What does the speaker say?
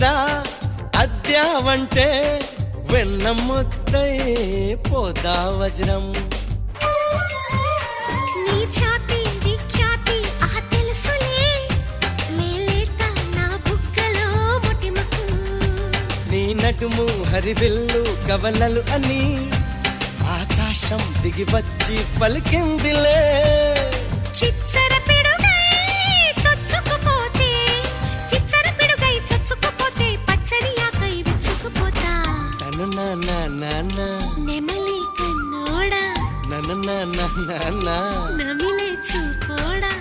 ముద్రా అద్యావంటే వెన్న ముద్దై పోదా వజ్రం నీ ఛాతి విఖ్యాతి ఆ తెలుసులే మేలేత నా బుగ్గలో ముటిమకు నీ నడుము హరివిల్లు కవలలు అని ఆకాశం దిగి వచ్చి పలికిందిలే చిచ్చర పిడుగై చొచ్చుకుపోతే చిచ్చర పిడుగై చొచ్చుకుపోతే పచ్చని ఆకై విచ్చుకుపోతా తను నా నెమలి కన్నోడా నా నమిలే చూపోడా